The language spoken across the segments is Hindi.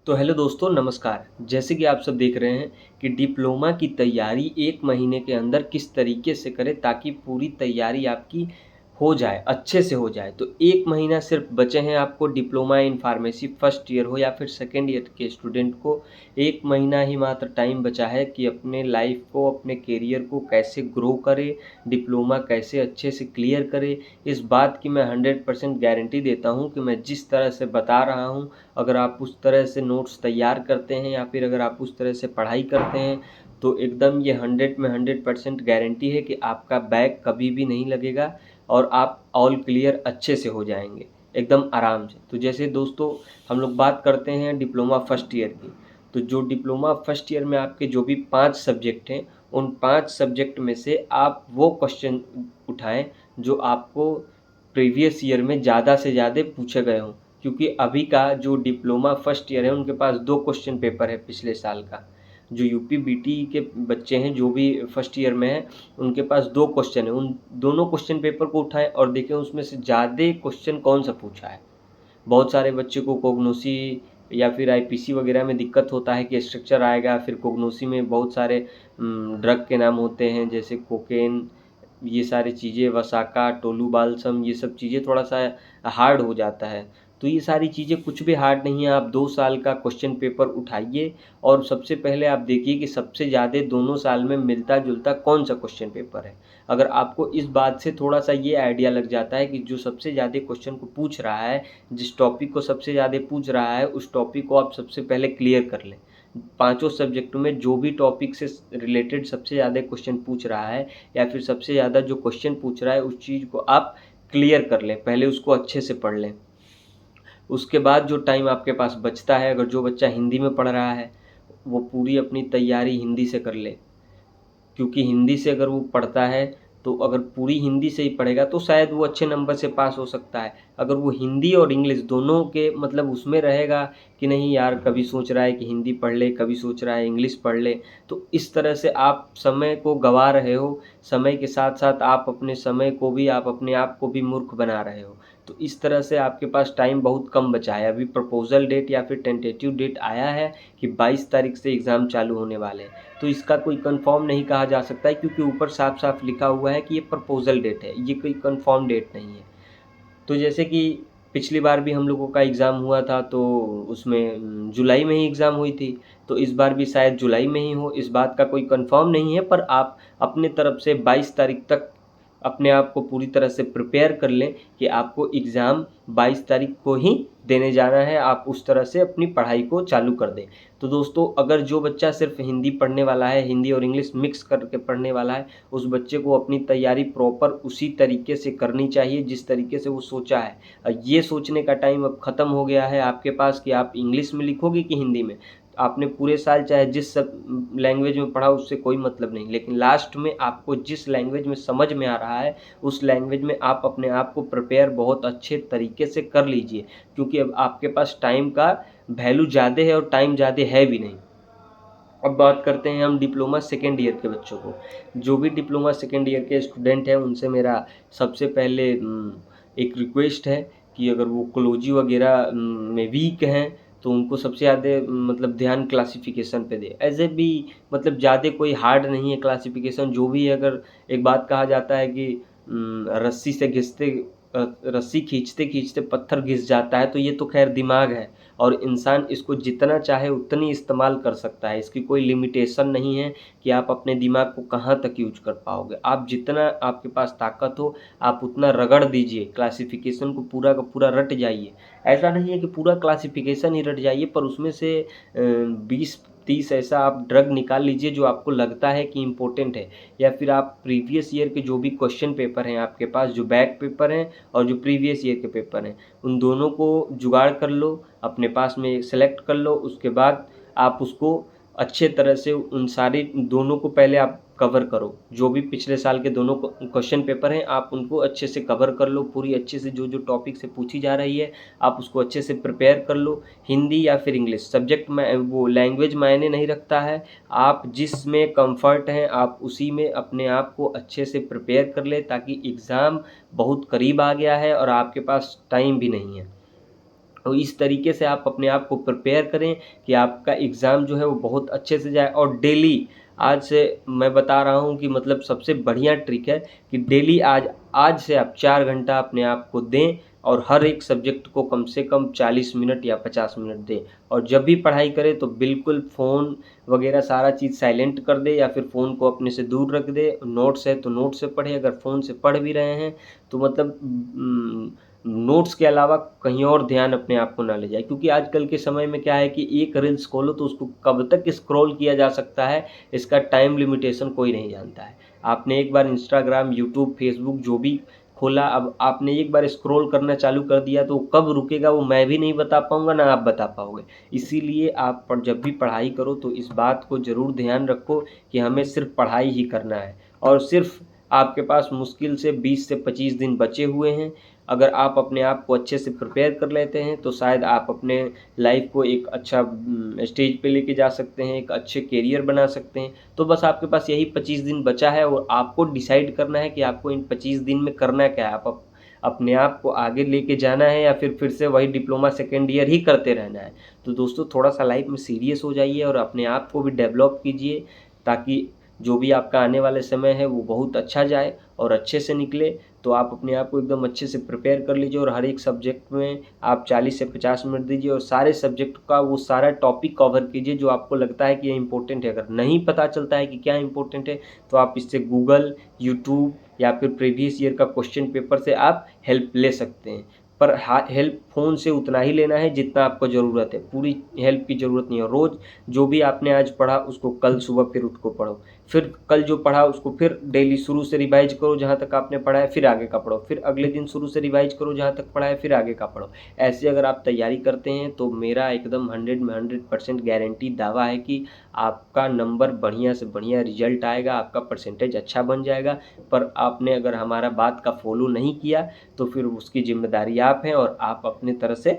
तो हेलो दोस्तों, नमस्कार। जैसे कि आप सब देख रहे हैं कि डिप्लोमा की तैयारी 1 महीने के अंदर किस तरीके से करें ताकि पूरी तैयारी आपकी हो जाए, अच्छे से हो जाए। तो 1 महीना सिर्फ बचे हैं आपको diploma in pharmacy first year हो या फिर सेकंड ईयर के स्टूडेंट को 1 महीना ही मात्र टाइम बचा है कि अपने लाइफ को, अपने करियर को कैसे ग्रो करे, डिप्लोमा कैसे अच्छे से क्लियर करे। इस बात की मैं 100% गारंटी देता हूँ कि मैं जिस तरह से बता रहा हूँ, अगर आप उस तरह से नोट्स तैयार करते हैं या फिर अगर आप उस तरह से पढ़ाई करते हैं तो एकदम ये 100 में 100% गारंटी है कि आपका बैक कभी भी नहीं लगेगा और आप ऑल क्लियर अच्छे से हो जाएंगे एकदम आराम से। तो जैसे दोस्तों हम लोग बात करते हैं डिप्लोमा फर्स्ट ईयर की, तो जो डिप्लोमा फर्स्ट ईयर में आपके जो भी 5 सब्जेक्ट हैं, उन 5 सब्जेक्ट में से आप वो क्वेश्चन उठाएं जो आपको प्रीवियस ईयर में ज़्यादा से ज़्यादा पूछे गए हों। क्योंकि अभी का जो डिप्लोमा फर्स्ट ईयर है उनके पास 2 क्वेश्चन पेपर है पिछले साल का। जो यूपी बीटी के बच्चे हैं जो भी फर्स्ट ईयर में हैं उनके पास 2 क्वेश्चन है। उन दोनों क्वेश्चन पेपर को उठाएं और देखें उसमें से ज़्यादा क्वेश्चन कौन सा पूछा है। बहुत सारे बच्चे को कोग्नोसी या फिर आईपीसी वगैरह में दिक्कत होता है कि स्ट्रक्चर आएगा, फिर कोग्नोसी में बहुत सारे ड्रग के नाम होते हैं जैसे कोकेन, ये सारी चीज़ें, वसाका, टोलू बाल्सम, ये सब चीज़ें थोड़ा सा हार्ड हो जाता है। तो ये सारी चीज़ें कुछ भी हार्ड नहीं है। आप 2 साल का क्वेश्चन पेपर उठाइए और सबसे पहले आप देखिए कि सबसे ज़्यादा दोनों साल में मिलता जुलता कौन सा क्वेश्चन पेपर है। अगर आपको इस बात से थोड़ा सा ये आइडिया लग जाता है कि जो सबसे ज़्यादा क्वेश्चन को पूछ रहा है, जिस टॉपिक को सबसे ज़्यादा पूछ रहा है, उस टॉपिक को आप सबसे पहले क्लियर कर लें। पांचों सब्जेक्ट में जो भी टॉपिक से रिलेटेड सबसे ज़्यादा क्वेश्चन पूछ रहा है या फिर सबसे ज़्यादा जो क्वेश्चन पूछ रहा है उस चीज़ को आप क्लियर कर लें, पहले उसको अच्छे से पढ़ लें। उसके बाद जो टाइम आपके पास बचता है, अगर जो बच्चा हिंदी में पढ़ रहा है वो पूरी अपनी तैयारी हिंदी से कर ले। क्योंकि हिंदी से अगर वो पढ़ता है तो अगर पूरी हिंदी से ही पढ़ेगा तो शायद वो अच्छे नंबर से पास हो सकता है। अगर वो हिंदी और इंग्लिश दोनों के मतलब उसमें रहेगा कि नहीं यार, कभी सोच रहा है कि हिंदी पढ़ ले, कभी सोच रहा है इंग्लिश पढ़ ले, तो इस तरह से आप समय को गंवा रहे हो। समय के साथ साथ आप अपने समय को भी, आप अपने आप को भी मूर्ख बना रहे हो। तो इस तरह से आपके पास टाइम बहुत कम बचा है। अभी प्रपोजल डेट या फिर टेंटेटिव डेट आया है कि 22 तारीख से एग्ज़ाम चालू होने वाले हैं। तो इसका कोई कंफर्म नहीं कहा जा सकता है क्योंकि ऊपर साफ साफ लिखा हुआ है कि ये प्रपोजल डेट है, ये कोई कंफर्म डेट नहीं है। तो जैसे कि पिछली बार भी हम लोगों का एग्ज़ाम हुआ था तो उसमें जुलाई में ही एग्ज़ाम हुई थी, तो इस बार भी शायद जुलाई में ही हो, इस बात का कोई कंफर्म नहीं है। पर आप अपने तरफ से 22 तारीख तक अपने आप को पूरी तरह से प्रिपेयर कर लें कि आपको एग्ज़ाम 22 तारीख को ही देने जाना है। आप उस तरह से अपनी पढ़ाई को चालू कर दें। तो दोस्तों, अगर जो बच्चा सिर्फ हिंदी पढ़ने वाला है, हिंदी और इंग्लिश मिक्स करके पढ़ने वाला है, उस बच्चे को अपनी तैयारी प्रॉपर उसी तरीके से करनी चाहिए जिस तरीके से वो सोचा है। ये सोचने का टाइम अब ख़त्म हो गया है आपके पास कि आप इंग्लिश में लिखोगे कि हिंदी में। आपने पूरे साल चाहे जिस सब लैंग्वेज में पढ़ा उससे कोई मतलब नहीं, लेकिन लास्ट में आपको जिस लैंग्वेज में समझ में आ रहा है उस लैंग्वेज में आप अपने आप को प्रिपेयर बहुत अच्छे तरीके से कर लीजिए। क्योंकि अब आपके पास टाइम का वैल्यू ज़्यादा है और टाइम ज़्यादा है भी नहीं। अब बात करते हैं हम डिप्लोमा सेकेंड ईयर के बच्चों को। जो भी डिप्लोमा सेकेंड ईयर के स्टूडेंट हैं उनसे मेरा सबसे पहले एक रिक्वेस्ट है कि अगर वो कोलॉजी वगैरह में वीक हैं तो उनको सबसे ज़्यादा मतलब ध्यान क्लासिफिकेशन पे दे। ऐसे भी मतलब ज़्यादा कोई हार्ड नहीं है क्लासिफिकेशन, जो भी है। अगर एक बात कहा जाता है कि रस्सी से घिसते रस्सी खींचते खींचते पत्थर घिस जाता है, तो ये तो खैर दिमाग है और इंसान इसको जितना चाहे उतनी इस्तेमाल कर सकता है। इसकी कोई लिमिटेशन नहीं है कि आप अपने दिमाग को कहाँ तक यूज कर पाओगे। आप जितना आपके पास ताकत हो आप उतना रगड़ दीजिए, क्लासिफिकेशन को पूरा का पूरा रट जाइए। ऐसा नहीं है कि पूरा क्लासिफिकेशन ही रट जाइए, पर उसमें से 20-30 ऐसा आप ड्रग निकाल लीजिए जो आपको लगता है कि इम्पोर्टेंट है। या फिर आप प्रीवियस ईयर के जो भी क्वेश्चन पेपर हैं आपके पास, जो बैक पेपर हैं और जो प्रीवियस ईयर के पेपर हैं, उन दोनों को जुगाड़ कर लो, अपने पास में सेलेक्ट कर लो। उसके बाद आप उसको अच्छे तरह से उन सारी दोनों को पहले आप कवर करो। जो भी पिछले साल के दोनों क्वेश्चन पेपर हैं आप उनको अच्छे से कवर कर लो। पूरी अच्छे से जो जो टॉपिक से पूछी जा रही है आप उसको अच्छे से प्रिपेयर कर लो। हिंदी या फिर इंग्लिश सब्जेक्ट में वो लैंग्वेज मायने नहीं रखता है। आप जिसमें कंफर्ट हैं आप उसी में अपने आप को अच्छे से प्रिपेयर कर ले, ताकि एग्ज़ाम बहुत करीब आ गया है और आपके पास टाइम भी नहीं है। तो इस तरीके से आप अपने आप को प्रिपेयर करें कि आपका एग्ज़ाम जो है वो बहुत अच्छे से जाए। और डेली आज से मैं बता रहा हूँ कि मतलब सबसे बढ़िया ट्रिक है कि डेली आज से आप 4 घंटा अपने आप को दें और हर एक सब्जेक्ट को कम से कम 40 मिनट या 50 मिनट दें। और जब भी पढ़ाई करें तो बिल्कुल फ़ोन वगैरह सारा चीज़ साइलेंट कर दे या फिर फ़ोन को अपने से दूर रख दे। नोट्स है तो नोट से पढ़े, अगर फ़ोन से पढ़ भी रहे हैं तो मतलब नोट्स के अलावा कहीं और ध्यान अपने आप को ना ले जाए। क्योंकि आजकल के समय में क्या है कि एक रील्स खोलो तो उसको कब तक स्क्रॉल किया जा सकता है, इसका टाइम लिमिटेशन कोई नहीं जानता है। आपने एक बार इंस्टाग्राम, यूट्यूब, फेसबुक जो भी खोला, अब आपने एक बार स्क्रॉल करना चालू कर दिया तो कब रुकेगा वो मैं भी नहीं बता पाऊँगा, ना आप बता पाओगे। इसीलिए आप जब भी पढ़ाई करो तो इस बात को ज़रूर ध्यान रखो कि हमें सिर्फ पढ़ाई ही करना है। और सिर्फ आपके पास मुश्किल से 20 से 25 दिन बचे हुए हैं। अगर आप अपने आप को अच्छे से प्रिपेयर कर लेते हैं तो शायद आप अपने लाइफ को एक अच्छा स्टेज पे लेके जा सकते हैं, एक अच्छे करियर बना सकते हैं। तो बस आपके पास यही 25 दिन बचा है और आपको डिसाइड करना है कि आपको इन 25 दिन में करना क्या है। आप अपने आप को आगे लेके जाना है या फिर से वही डिप्लोमा सेकेंड ईयर ही करते रहना है। तो दोस्तों थोड़ा सा लाइफ में सीरियस हो जाइए और अपने आप को भी डेवलप कीजिए, ताकि जो भी आपका आने वाले समय है वो बहुत अच्छा जाए और अच्छे से निकले। तो आप अपने आप को एकदम अच्छे से प्रिपेयर कर लीजिए और हर एक सब्जेक्ट में आप 40 से 50 मिनट दीजिए और सारे सब्जेक्ट का वो सारा टॉपिक कवर कीजिए जो आपको लगता है कि ये इम्पोर्टेंट है। अगर नहीं पता चलता है कि क्या इम्पोर्टेंट है तो आप इससे गूगल, यूट्यूब या फिर प्रीवियस ईयर का क्वेश्चन पेपर से आप हेल्प ले सकते हैं। पर हेल्प फ़ोन से उतना ही लेना है जितना आपको ज़रूरत है, पूरी हेल्प की ज़रूरत नहीं है। रोज़ जो भी आपने आज पढ़ा उसको कल सुबह फिर उठ को पढ़ो, फिर कल जो पढ़ा उसको फिर डेली शुरू से रिवाइज करो जहाँ तक आपने पढ़ा है, फिर आगे का पढ़ो, फिर अगले दिन शुरू से रिवाइज करो जहाँ तक पढ़ा है, फिर आगे का पढ़ो। ऐसे अगर आप तैयारी करते हैं तो मेरा एकदम 100 में 100% गारंटी दावा है कि आपका नंबर बढ़िया से बढ़िया रिजल्ट आएगा, आपका परसेंटेज अच्छा बन जाएगा। पर आपने अगर हमारा बात का फॉलो नहीं किया तो फिर उसकी जिम्मेदारी आप हैं और आप अपने तरह से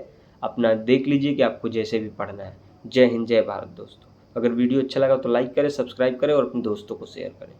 अपना देख लीजिए कि आपको जैसे भी पढ़ना है। जय हिंद, जय भारत दोस्तों। अगर वीडियो अच्छा लगा तो लाइक करें, सब्सक्राइब करें और अपने दोस्तों को शेयर करें।